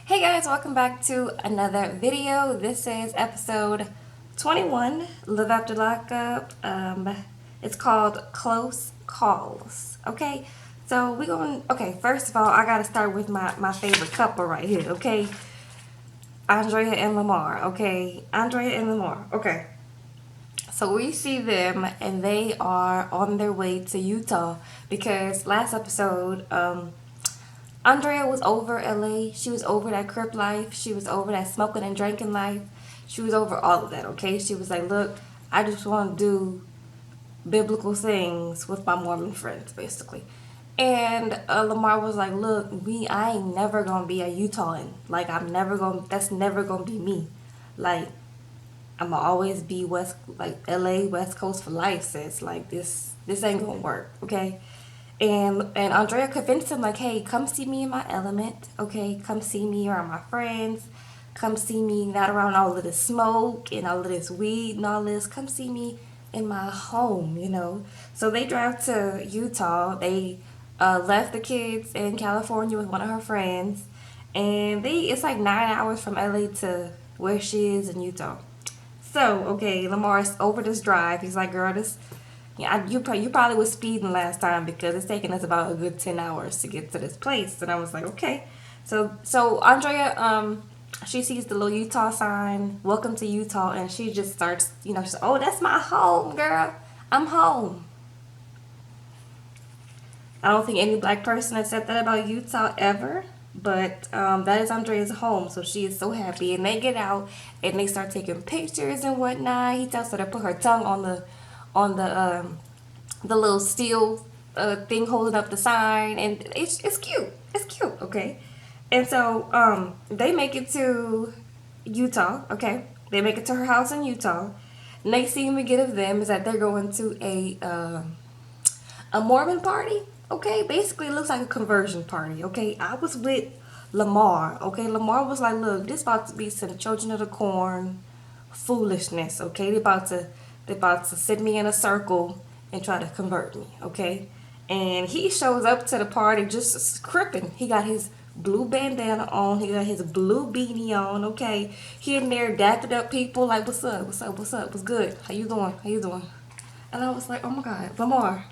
Hey guys, welcome back to another video. This is episode 21, Live After Lockup. It's called Close Calls. Okay, so we're going. Okay, first of all, I gotta start with my favorite couple right here. Okay, Andrea and Lamar. Okay, Andrea and Lamar. Okay, so we see them and they are on their way to Utah because last episode, Andrea was over LA. She was over that crip life. She was over that smoking and drinking life. She was over all of that, okay? She was like, look, I just want to do biblical things with my Mormon friends, basically. And Lamar was like, look, I ain't never going to be a Utahan. Like, that's never going to be me. Like, I'm going to always be LA, West Coast for life, sis. Like, this ain't going to work, okay? And Andrea convinced him like, hey, come see me in my element, okay? Come see me around my friends. Come see me not around all of this smoke and all of this weed and all this. Come see me in my home. So they drive to Utah. They left the kids in California with one of her friends, and it's like 9 hours from LA to where she is in Utah. So okay, Lamar's over this drive. He's like, girl, this yeah, you probably was speeding last time because it's taking us about a good 10 hours to get to this place. And I was like, okay. So Andrea, she sees the little Utah sign, welcome to Utah, and she just starts, she's oh, that's my home, girl. I'm home. I don't think any black person has said that about Utah ever, but that is Andrea's home, so she is so happy. And they get out and they start taking pictures and whatnot. He tells her to put her tongue on the little steel thing holding up the sign, and it's cute. It's cute, okay. And so they make it to Utah, okay. They make it to her house in Utah. Next thing we get of them is that they're going to a Mormon party, okay. Basically, it looks like a conversion party, okay. I was with Lamar, okay. Lamar was like, look, this about to be some Children of the Corn foolishness, okay. They about to sit me in a circle and try to convert me, okay. And he shows up to the party just crippin'. He got his blue bandana on. He got his blue beanie on, okay. He in there dapping up people like, what's up, what's up, what's up, what's good? How you doing? How you doing? And I was like, oh my God, Lamar.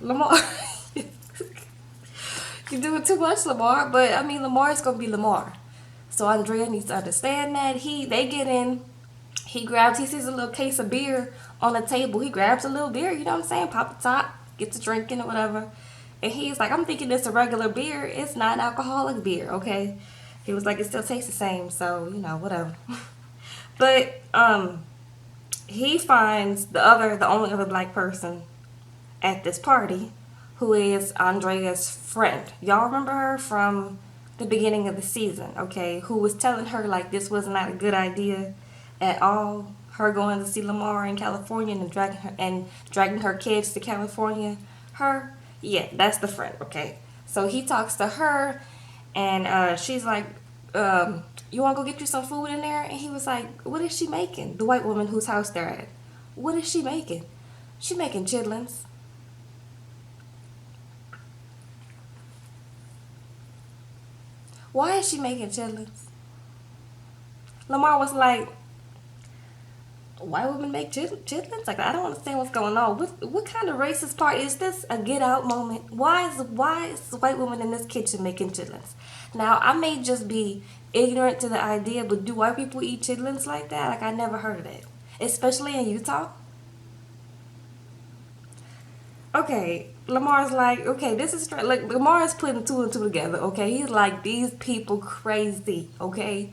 You're doing too much, Lamar. But I mean, Lamar is gonna be Lamar. So Andrea needs to understand that. They get in. He sees a little case of beer on the table. He grabs a little beer, you know what I'm saying? Pop the top, gets to drinking or whatever. And he's like, I'm thinking it's a regular beer. It's not an alcoholic beer, okay? He was like, it still tastes the same, so, whatever. But he finds the only other black person at this party, who is Andrea's friend. Y'all remember her from the beginning of the season, okay? Who was telling her like this was not a good idea at all. Her going to see Lamar in California and dragging her kids to California. Yeah, that's the friend, okay? So he talks to her, and she's like, you want to go get you some food in there? And he was like, what is she making? The white woman whose house they're at. What is she making? She making chitlins. Why is she making chitlins? Lamar was like, white women make chitlins? Like, I don't understand what's going on. What kind of racist part is this? A get out moment? Why is the white woman in this kitchen making chitlins? Now, I may just be ignorant to the idea, but do white people eat chitlins like that? Like, I never heard of that. Especially in Utah. Okay, Lamar's like, okay, this is straight. Like, Lamar is putting two and two together, okay? He's like, these people crazy, okay?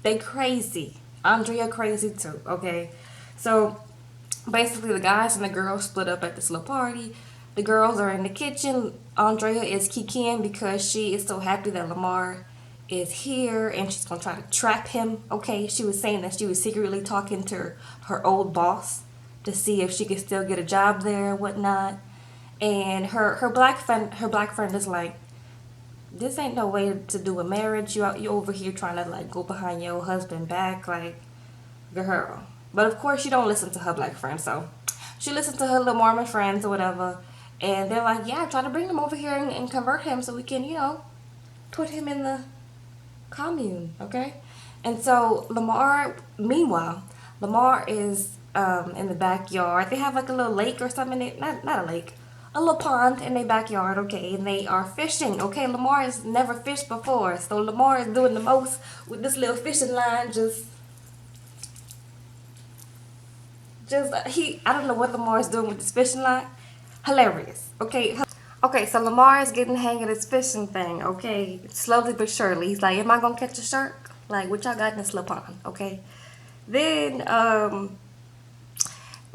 They crazy. Andrea crazy too, okay? So basically the guys and the girls split up at this little party. The girls are in the kitchen. Andrea is kikiing because she is so happy that Lamar is here and she's gonna try to trap him, okay? She was saying that she was secretly talking to her old boss to see if she could still get a job there and whatnot. And her black friend is like, this ain't no way to do a marriage. You over here trying to like go behind your husband back, like, girl. But of course, she don't listen to her black friend, so she listens to her little Mormon friends or whatever, and they're like, yeah, try to bring him over here and convert him so we can, put him in the commune, okay? And so meanwhile, Lamar is in the backyard. They have like a little lake or something. Not a lake, a little pond in their backyard, okay? And they are fishing, okay? Lamar has never fished before, so Lamar is doing the most with this little fishing line. I don't know what Lamar is doing with this fishing line. Hilarious, okay? Okay, so Lamar is getting the hang of this fishing thing, okay? Slowly but surely. He's like, am I gonna catch a shark? Like, what y'all got in this little pond, okay? Then,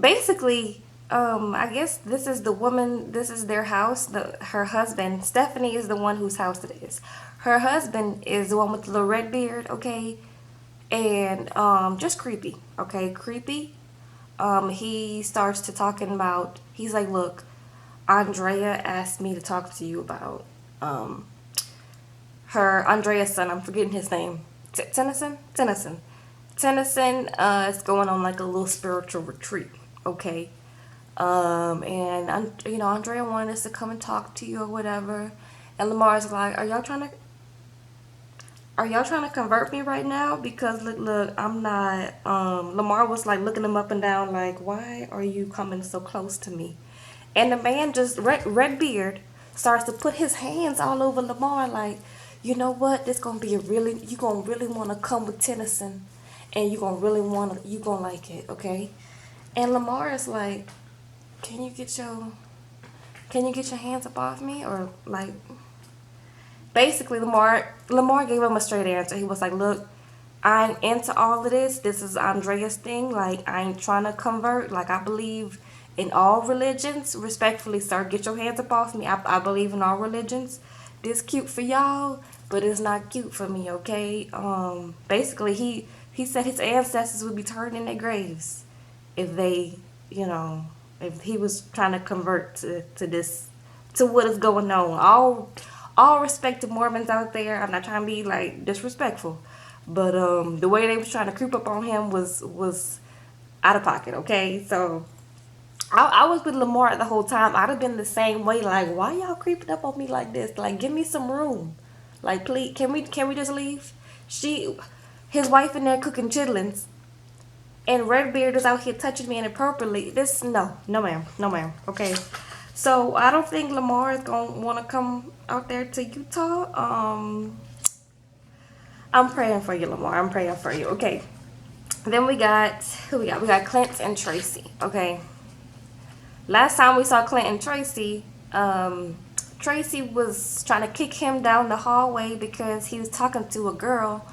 basically, I guess this is the woman, this is their house. Her husband, Stephanie, is the one whose house it is. Her husband is the one with the little red beard, okay? And, just creepy, okay? Creepy. He starts to talking about, he's like, look, Andrea asked me to talk to you about Andrea's son. I'm forgetting his name. Tennyson is going on like a little spiritual retreat, okay? And Andrea wanted us to come and talk to you or whatever. And Lamar's like, are y'all trying to convert me right now? Because look, I'm not. Lamar was like looking him up and down, like, why are you coming so close to me? And the man just red beard starts to put his hands all over Lamar, like, you know what? This gonna be you gonna really want to come with Tennyson, and you gonna like it, okay? And Lamar is like, can you get your hands up off me, or like. Basically, Lamar gave him a straight answer. He was like, look, I ain't into all of this. This is Andrea's thing. Like, I ain't trying to convert. Like, I believe in all religions. Respectfully, sir, get your hands up off me. I believe in all religions. This cute for y'all, but it's not cute for me, okay? Basically, he said his ancestors would be turned in their graves if they, if he was trying to convert to what is going on. All respect to Mormons out there. I'm not trying to be like disrespectful, but the way they was trying to creep up on him was out of pocket. Okay, so I was with Lamar the whole time. I'd have been the same way. Like, why y'all creeping up on me like this? Like, give me some room. Like, please, can we just leave? His wife in there cooking chitlins, and Redbeard is out here touching me inappropriately. No, ma'am. Okay. So I don't think Lamar is gonna want to come out there to Utah. I'm praying for you, Lamar. I'm praying for you. Okay. Then we got who we got? We got Clint and Tracy. Okay. Last time we saw Clint and Tracy, Tracy was trying to kick him down the hallway because he was talking to a girl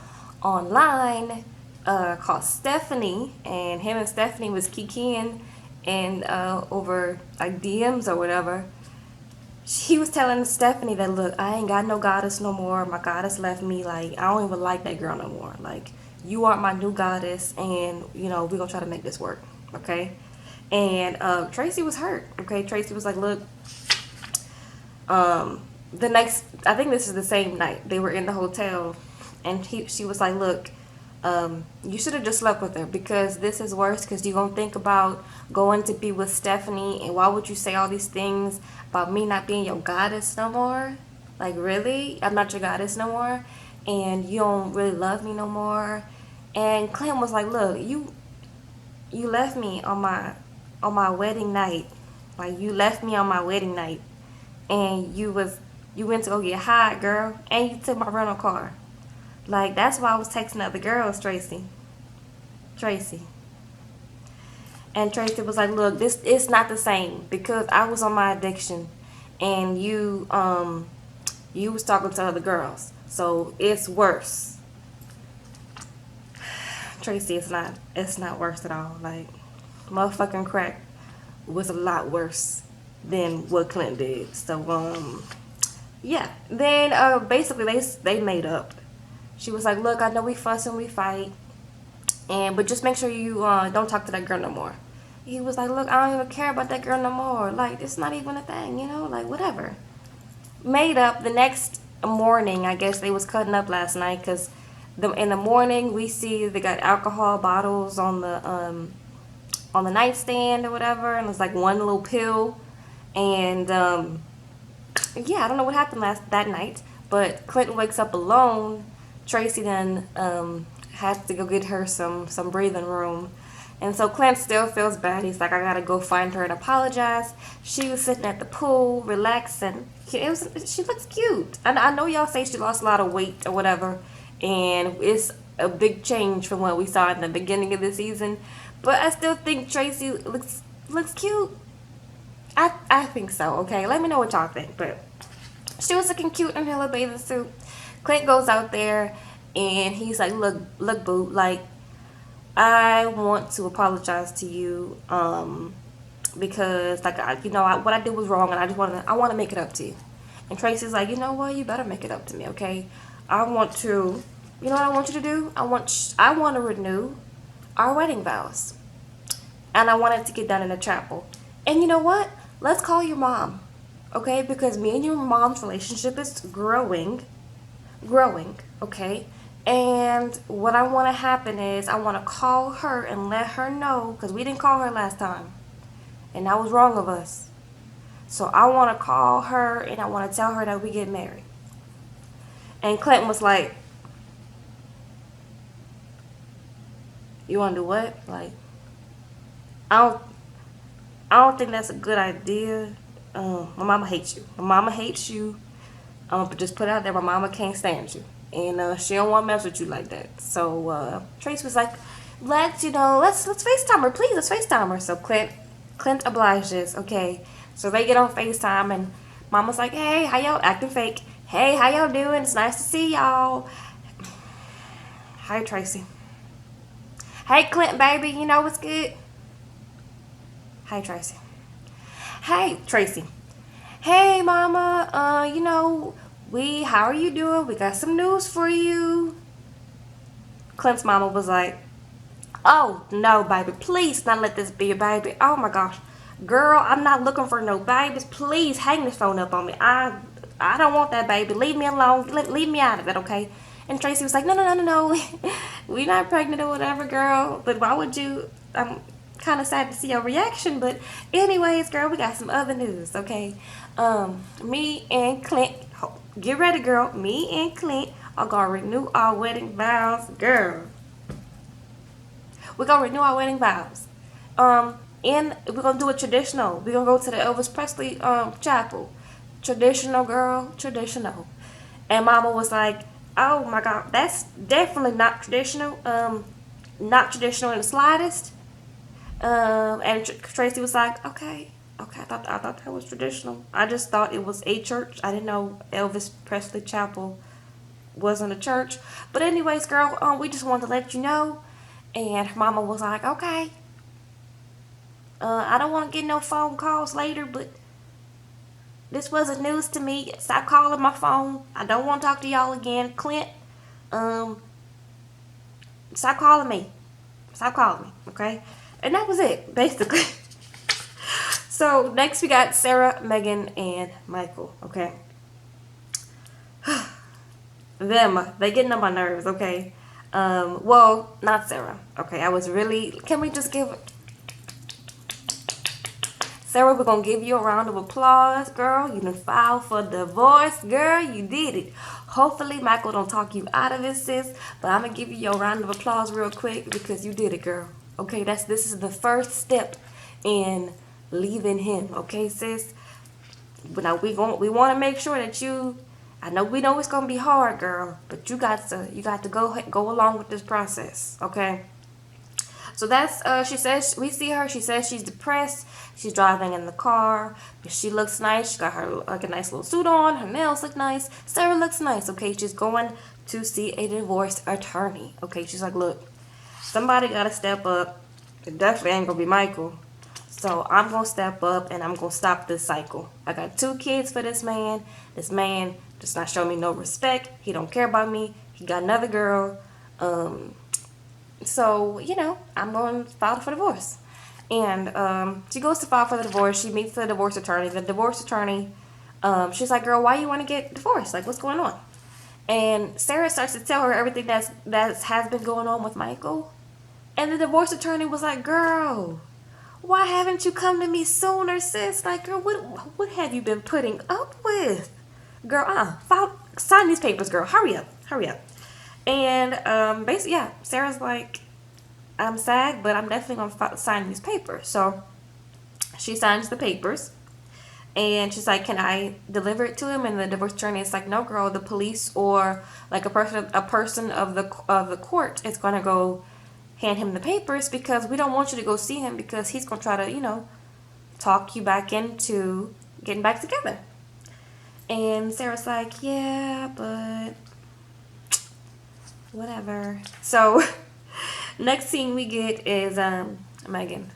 online called Stephanie, and him and Stephanie was kikiing and over like DMs or whatever. He was telling Stephanie that, look, I ain't got no goddess no more. My goddess left me. Like, I don't even like that girl no more. Like, you are my new goddess, and we're gonna try to make this work, okay? And Tracy was hurt, okay? Tracy was like, look, I think this is the same night they were in the hotel, and she was like, look, you should have just slept with her, because this is worse, because you're gonna think about going to be with Stephanie, and why would you say all these things about me not being your goddess no more? Like, really? I'm not your goddess no more, and you don't really love me no more. And Clem was like, look, you left me on my wedding night. Like, you left me on my wedding night, and you went to go get high, girl, and you took my rental car. Like, that's why I was texting other girls, Tracy. And Tracy was like, look, it's not the same, because I was on my addiction, and you was talking to other girls, so it's worse. Tracy, it's not worse at all. Like, motherfucking crack was a lot worse than what Clint did. So yeah. Then basically they made up. She was like, look, I know we fuss and we fight, but just make sure you don't talk to that girl no more. He was like, look, I don't even care about that girl no more. Like, it's not even a thing, like, whatever. Made up. The next morning, I guess they was cutting up last night, because in the morning we see they got alcohol bottles on the nightstand or whatever, and it's like one little pill, and yeah, I don't know what happened that night, but Clinton wakes up alone Tracy then had to go get her some breathing room. And so Clint still feels bad. He's like, I gotta go find her and apologize. She was sitting at the pool, relaxing. She looks cute. I know y'all say she lost a lot of weight or whatever, and it's a big change from what we saw in the beginning of the season. But I still think Tracy looks cute. I think so. Okay, let me know what y'all think. But she was looking cute in her little bathing suit. Clint goes out there, and he's like, look, boo, like, I want to apologize to you, because like what I did was wrong, and I want to make it up to you. And Tracy's like, you know what, you better make it up to me, okay? I want to, you know what I want you to do? I want to renew our wedding vows, and I want it to get done in a chapel. And you know what? Let's call your mom, okay? Because me and your mom's relationship is growing, okay? And what I want to happen is I want to call her and let her know, because we didn't call her last time, and that was wrong of us. So I want to call her and I want to tell her that we get married. And Clinton was like, you want to do what? Like, I don't think that's a good idea. My mama hates you. My mama hates you. But just put it out there, my mama can't stand you. And she don't want to mess with you like that. So Trace was like, let's FaceTime her, please. Let's FaceTime her. So Clint obliges, okay. So they get on FaceTime, and Mama's like, hey, how y'all acting fake? Hey, how y'all doing? It's nice to see y'all. Hi, Tracy. Hey, Clint, baby, you know what's good? Hi, Tracy. Hey, Tracy. Hey, Mama, how are you doing? We got some news for you. Clint's mama was like, oh, no, baby, please not let this be a baby. Oh, my gosh. Girl, I'm not looking for no babies. Please hang this phone up on me. I don't want that baby. Leave me alone. Leave me out of it, okay? And Tracy was like, no. We're not pregnant or whatever, girl. But why would you? I'm kind of sad to see your reaction. But anyways, girl, we got some other news, okay? Me and Clint, get ready, girl. Me and Clint are going to renew our wedding vows, girl. We're going to renew our wedding vows. And we're going to do it traditional. We're going to go to the Elvis Presley chapel. Traditional, girl. Traditional. And Mama was like, oh my God, that's definitely not traditional. Not traditional in the slightest. And Tracy was like, okay, I thought that was traditional. I just thought it was a church. I didn't know Elvis Presley Chapel wasn't a church. But anyways, girl, we just wanted to let you know. And Mama was like, okay. I don't want to get no phone calls later, but this wasn't news to me. Stop calling my phone. I don't want to talk to y'all again. Clint, stop calling me. Stop calling me, okay? And that was it, basically. So next we got Sarah, Megan, and Michael, okay? They getting on my nerves, okay? Well, not Sarah, okay? Can we just give Sarah, we're going to give you a round of applause, girl. You done filed for divorce, girl. You did it. Hopefully, Michael don't talk you out of it, sis. But I'm going to give you your round of applause real quick because you did it, girl. Okay, this is the first step in leaving him. Okay, sis? But now we want to make sure that I know we know it's going to be hard, girl. But you got to go along with this process, okay? So that's, we see her, she says she's depressed, she's driving in the car, but she looks nice, she got her, like, a nice little suit on, her nails look nice, Sarah looks nice, okay, she's going to see a divorce attorney, okay, she's like, look, somebody gotta step up, it definitely ain't gonna be Michael, so I'm gonna step up and I'm gonna stop this cycle. I got 2 kids for this man does not show me no respect, he don't care about me, he got another girl, so, I'm going to file for divorce. And she goes to file for the divorce. She meets the divorce attorney. The divorce attorney, she's like, girl, why you want to get divorced? Like, what's going on? And Sarah starts to tell her everything that has been going on with Michael. And the divorce attorney was like, girl, why haven't you come to me sooner, sis? Like, girl, what have you been putting up with? Girl, sign these papers, girl. Hurry up. And basically, yeah, Sarah's like, I'm sad, but I'm definitely gonna sign these papers. So she signs the papers, and she's like, "Can I deliver it to him?" And the divorce attorney is like, "No, girl. The police or like a person of the court is gonna go hand him the papers because we don't want you to go see him because he's gonna try to, talk you back into getting back together." And Sarah's like, "Yeah, but whatever." So next scene we get is Megan.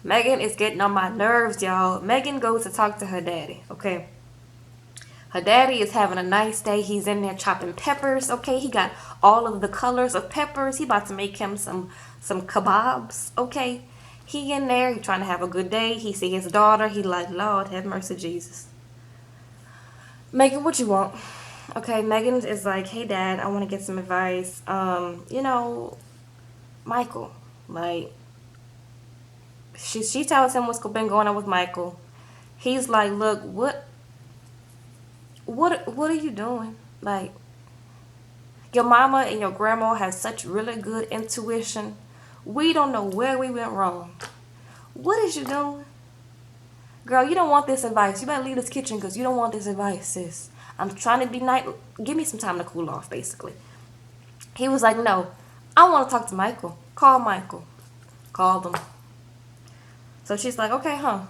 Megan is getting on my nerves, y'all. Megan goes to talk to her daddy, okay? Her daddy is having a nice day. He's in there chopping peppers, okay? He got all of the colors of peppers. He about to make him some kebabs, okay? He in there, he trying to have a good day. He see his daughter. He like, Lord, have mercy, Jesus. Megan, what you want? Okay, Megan is like, hey, Dad, I want to get some advice. Michael, like, she tells him what's been going on with Michael. He's like, look, what are you doing? Like, your mama and your grandma have such really good intuition. We don't know where we went wrong. What is you doing? Girl, you don't want this advice. You better leave this kitchen because you don't want this advice, sis. I'm trying to be nice. Give me some time to cool off, basically. He was like, no, I want to talk to Michael. Call Michael. Called him. So she's like, okay, huh?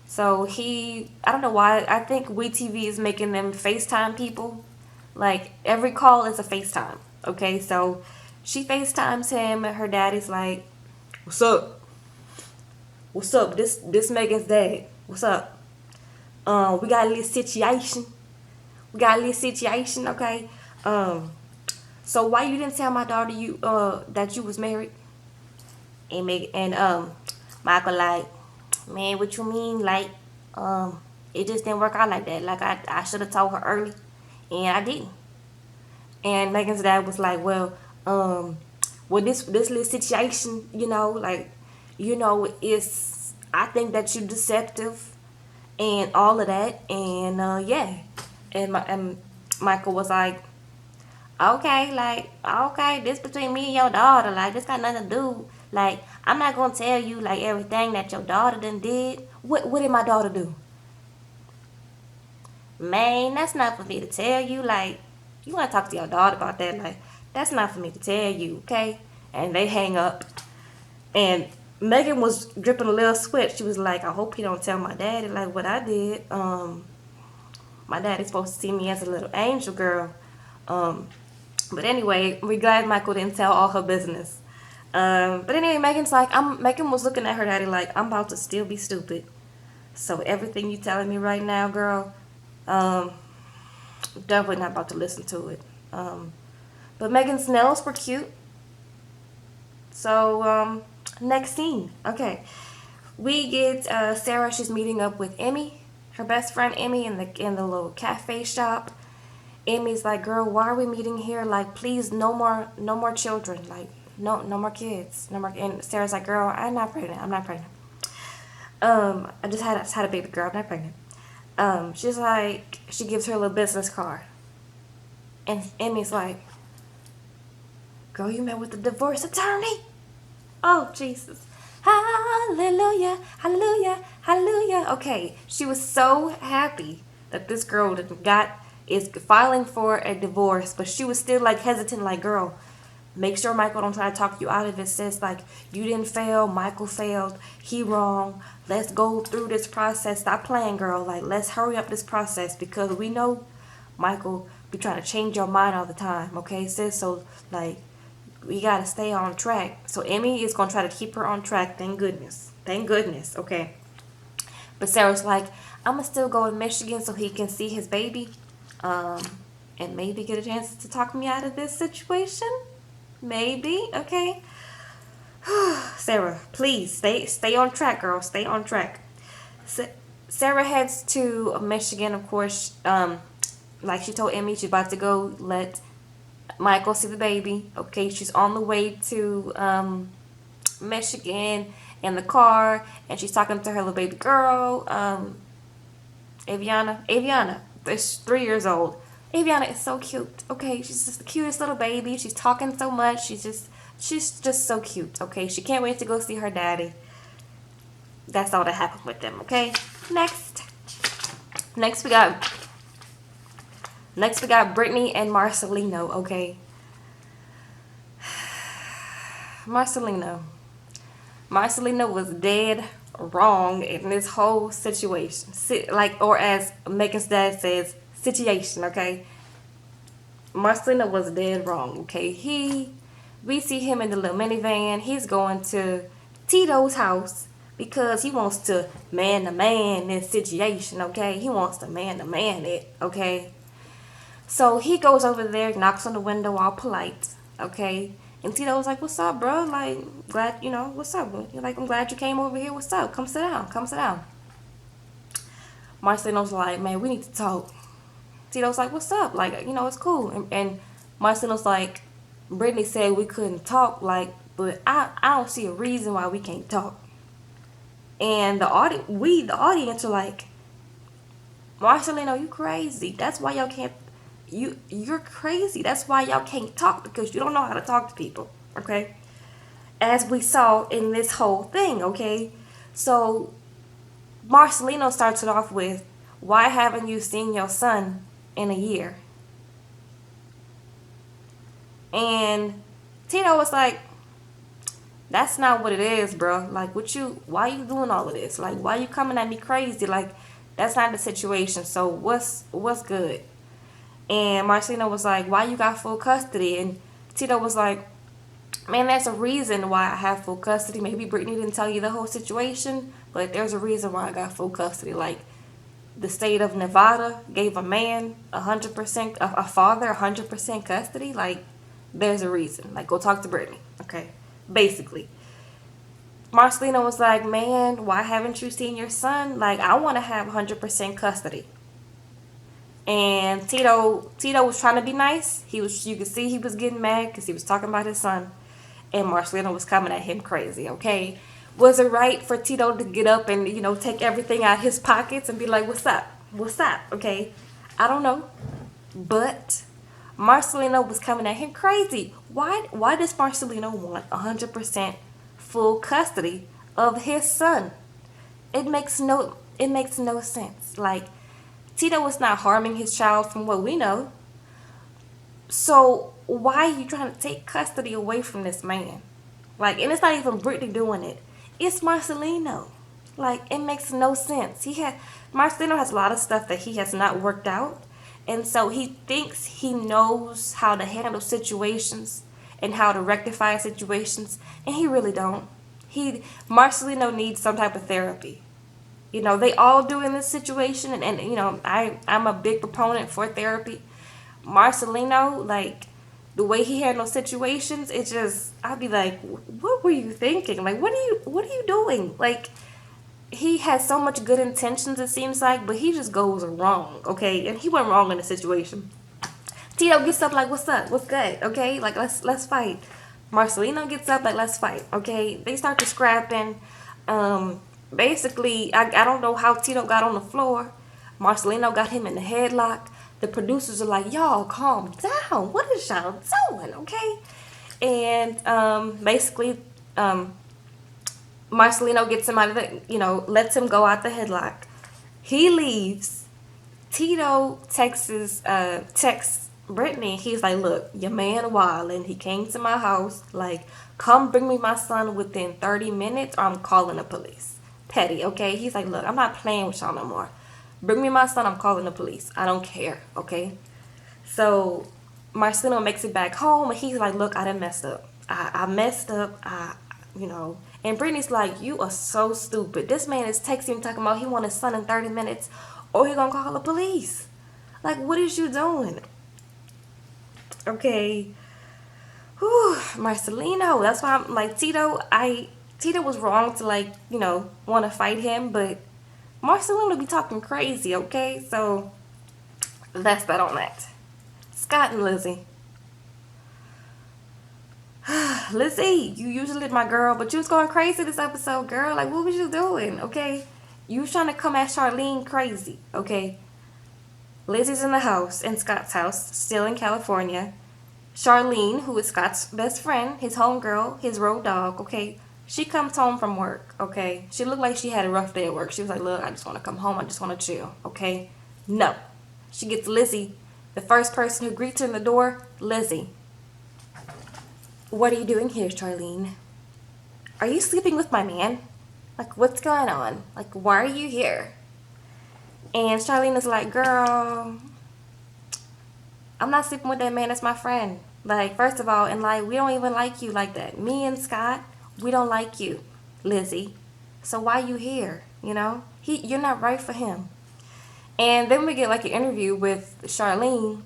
So I don't know why, I think WeTV is making them FaceTime people. Like, every call is a FaceTime. Okay, so she FaceTimes him, and her daddy's like, what's up? What's up? This Megan's dad. What's up? We got a little situation. Okay? So why you didn't tell my daughter that you was married? And Michael like, man, what you mean? Like, it just didn't work out like that. Like I should have told her early, and I didn't. And Megan's dad was like, well, this little situation, like, it's, I think that you're deceptive and all of that, and yeah, and Michael was like, okay, like, okay, this between me and your daughter, like, this got nothing to do, like, I'm not gonna tell you like everything that your daughter done did. What did my daughter do? Man, that's not for me to tell you. Like, you want to talk to your daughter about that? Like, that's not for me to tell you, okay? And they hang up. And Megan was dripping a little sweat. She was like, I hope he don't tell my daddy like what I did. My daddy's supposed to see me as a little angel girl. But anyway, we're glad Michael didn't tell all her business. But anyway, Megan was looking at her daddy like, I'm about to still be stupid. So everything you telling me right now, girl, definitely not about to listen to it. But Megan's nails were cute. So, next scene. Okay. We get Sarah, she's meeting up with Emmy, her best friend Emmy, in the little cafe shop. Emmy's like, girl, why are we meeting here? Like, please, no more children. Like, no more kids. No more. And Sarah's like, girl, I'm not pregnant. I just had a baby girl. I'm not pregnant. She's like, she gives her a little business card. And Emmy's like, girl, you met with the divorce attorney? Oh, Jesus. Hallelujah, hallelujah, hallelujah. Okay, she was so happy that this girl is filing for a divorce, but she was still like hesitant, like, girl, make sure Michael don't try to talk you out of it, sis. Like, you didn't fail, Michael failed, he wrong. Let's go through this process. Stop playing, girl. Like, let's hurry up this process because we know Michael be trying to change your mind all the time, okay, sis? So, like, we gotta stay on track. So Emmy is gonna try to keep her on track. Thank goodness, okay. But Sarah's like, I'm gonna still go to Michigan so he can see his baby, and maybe get a chance to talk me out of this situation. Maybe, okay. Sarah, please stay on track, girl. Stay on track. Sarah heads to Michigan, of course. Like she told Emmy, she's about to go let Michael see the baby. Okay, she's on the way to Michigan in the car, and she's talking to her little baby girl, Aviana. She's 3 years old. Aviana is so cute, okay? She's just the cutest little baby. She's talking so much. She's just so cute, okay? She can't wait to go see her daddy. That's all that happened with them, okay? Next. Next we got Brittany and Marcelino, okay? Marcelino was dead wrong in this whole situation. Or as Megan's dad says, situation, okay? Marcelino was dead wrong, okay? We see him in the little minivan. He's going to Tito's house because he wants to man-to-man this situation, okay? He wants to man-to-man it, okay? So he goes over there, knocks on the window all polite, okay? And Tito was like, what's up, bro? Like, glad, what's up? You're like, I'm glad you came over here. What's up? Come sit down. Marcelino's like, man, we need to talk. Tito's like, what's up? Like, it's cool. And Marcelino's like, Brittany said we couldn't talk, like, but I don't see a reason why we can't talk. And the audience are like, Marcelino, you crazy. That's why y'all can't, you're crazy. That's why y'all can't talk, because you don't know how to talk to people, okay? As we saw in this whole thing, okay? So Marcelino starts it off with, why haven't you seen your son in a year? And Tito was like, that's not what it is, bro. Like, why you doing all of this? Like, why you coming at me crazy? Like, that's not the situation. So what's good? And Marcelino was like, why you got full custody? And Tito was like, man, there's a reason why I have full custody. Maybe Brittany didn't tell you the whole situation, but there's a reason why I got full custody. Like, the state of Nevada gave a man 100%, a father 100% custody. Like, there's a reason. Like, go talk to Brittany, okay? Basically. Marcelino was like, man, why haven't you seen your son? Like, I want to have 100% custody. And Tito was trying to be nice. You could see he was getting mad because he was talking about his son. And Marcelino was coming at him crazy, okay? Was it right for Tito to get up and, take everything out of his pockets and be like, what's up? What's up? Okay? I don't know. But Marcelino was coming at him crazy. Why does Marcelino want 100% full custody of his son? It makes no sense. Like, Tito was not harming his child from what we know. So why are you trying to take custody away from this man? Like, and it's not even Brittany doing it. It's Marcelino. Like, it makes no sense. Marcelino has a lot of stuff that he has not worked out. And so he thinks he knows how to handle situations and how to rectify situations. And he really don't. Marcelino needs some type of therapy. They all do in this situation. And I'm a big proponent for therapy. Marcelino, like, the way he handles situations, it just, I'd be like, what were you thinking? Like, what are you doing? Like, he has so much good intentions, it seems like, but he just goes wrong, okay? And he went wrong in the situation. Tito gets up like, what's up? What's good? Okay? Like, let's fight. Marcelino gets up like, let's fight, okay? They start to scrapping. Basically, I don't know how Tito got on the floor. Marcelino got him in the headlock. The producers are like, y'all, calm down. What is y'all doing, okay? And basically, Marcelino gets him out of the, lets him go out the headlock. He leaves. Tito texts Brittany. He's like, look, your man wildin'. He came to my house. Like, come bring me my son within 30 minutes or I'm calling the police. Petty, okay? He's like, look, I'm not playing with y'all no more. Bring me my son, I'm calling the police. I don't care, okay? So Marcelino makes it back home, and he's like, look, I done messed up. I messed up, And Brittany's like, you are so stupid. This man is texting talking about he want his son in 30 minutes, or he gonna call the police. Like, what is you doing? Okay. Whew, Marcelino. That's why I'm like, Tito was wrong to, like, want to fight him, but Marcelino be talking crazy, okay? So that's that on that. Scott and Lizzie. Lizzie, you usually my girl, but you was going crazy this episode, girl. Like, what was you doing, okay? You was trying to come at Charlene crazy, okay? Lizzie's in the house, in Scott's house, still in California. Charlene, who is Scott's best friend, his homegirl, his road dog, okay, she comes home from work, okay? She looked like she had a rough day at work. She was like, look, I just want to come home. I just want to chill, okay? No. She gets Lizzie, the first person who greets her in the door, Lizzie. What are you doing here, Charlene? Are you sleeping with my man? Like, what's going on? Like, why are you here? And Charlene is like, girl, I'm not sleeping with that man. That's my friend. Like, first of all, and like, we don't even like you like that. Me and Scott, we don't like you, Lizzie. So why you here? You know, you're not right for him. And then we get like an interview with Charlene,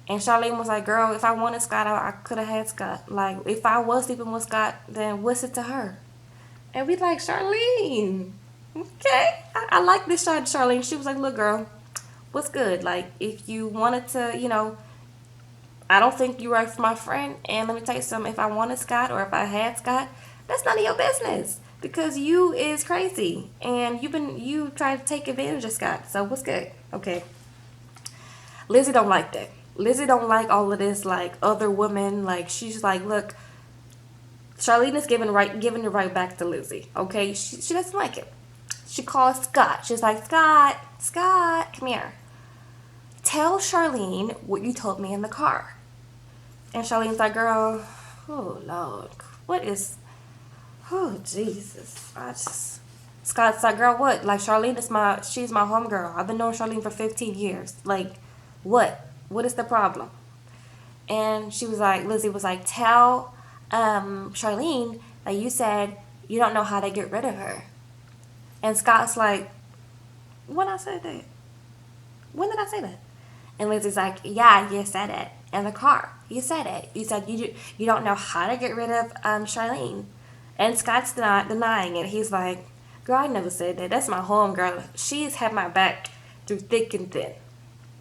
and Charlene was like, girl, if I wanted Scott, I could have had Scott. Like, if I was sleeping with Scott, then what's it to her? And we like, Charlene, okay, I like this Charlene. She was like, look, girl, what's good? Like, if you wanted to, you know, I don't think you're right for my friend. And let me tell you something, if I wanted Scott or if I had Scott, that's none of your business. Because you is crazy. And you tried to take advantage of Scott. So what's good? Okay. Lizzie don't like that. Lizzie don't like all of this, like, other women. Like, she's like, look, Charlene is giving it right back to Lizzie. Okay? She doesn't like it. She calls Scott. She's like, Scott, come here. Tell Charlene what you told me in the car. And Charlene's like, girl, oh, Lord, what is, oh, Jesus. Scott's like, girl, what? Like, Charlene she's my homegirl. I've been knowing Charlene for 15 years. Like, what? What is the problem? And Lizzie was like, tell Charlene that you said you don't know how to get rid of her. And Scott's like, when I said that? When did I say that? And Lizzie's like, yeah, you said it in the car. You said it. You said you don't know how to get rid of Charlene. And Scott's not denying it. He's like, girl, I never said that. That's my home girl. She's had my back through thick and thin.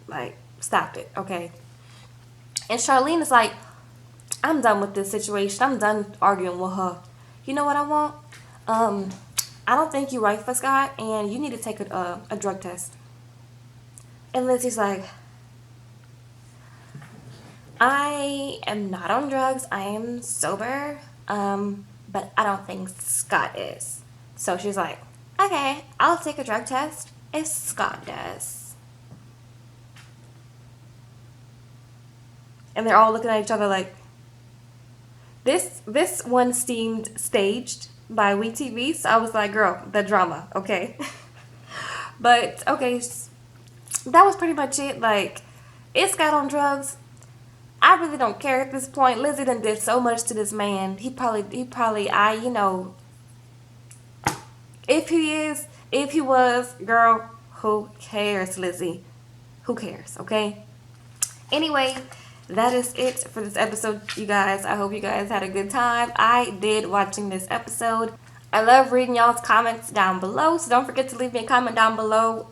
Like, stop it, okay? And Charlene is like, I'm done with this situation. I'm done arguing with her. You know what I want? I don't think you're right for Scott, and you need to take a drug test. And Lizzie's like, I am not on drugs. I am sober. But I don't think Scott is. So she's like, okay, I'll take a drug test if Scott does. And they're all looking at each other like, this one seemed staged by WeTV. So I was like, girl, the drama, okay? But, okay, that was pretty much it. Like, is Scott on drugs? I really don't care at this point. Lizzie done did so much to this man. He probably, you know, if he was, girl, who cares, Lizzie? Who cares, okay? Anyway, that is it for this episode, you guys. I hope you guys had a good time. I did watching this episode. I love reading y'all's comments down below, so don't forget to leave me a comment down below.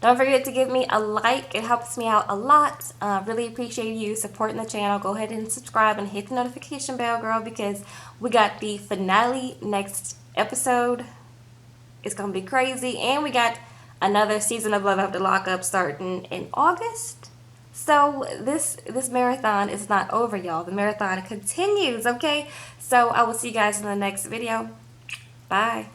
Don't forget to give me a like. It helps me out a lot. Really appreciate you supporting the channel. Go ahead and subscribe and hit the notification bell, girl, because we got the finale next episode. It's going to be crazy. And we got another season of Love After Lockup starting in August. So this marathon is not over, y'all. The marathon continues, okay? So I will see you guys in the next video. Bye.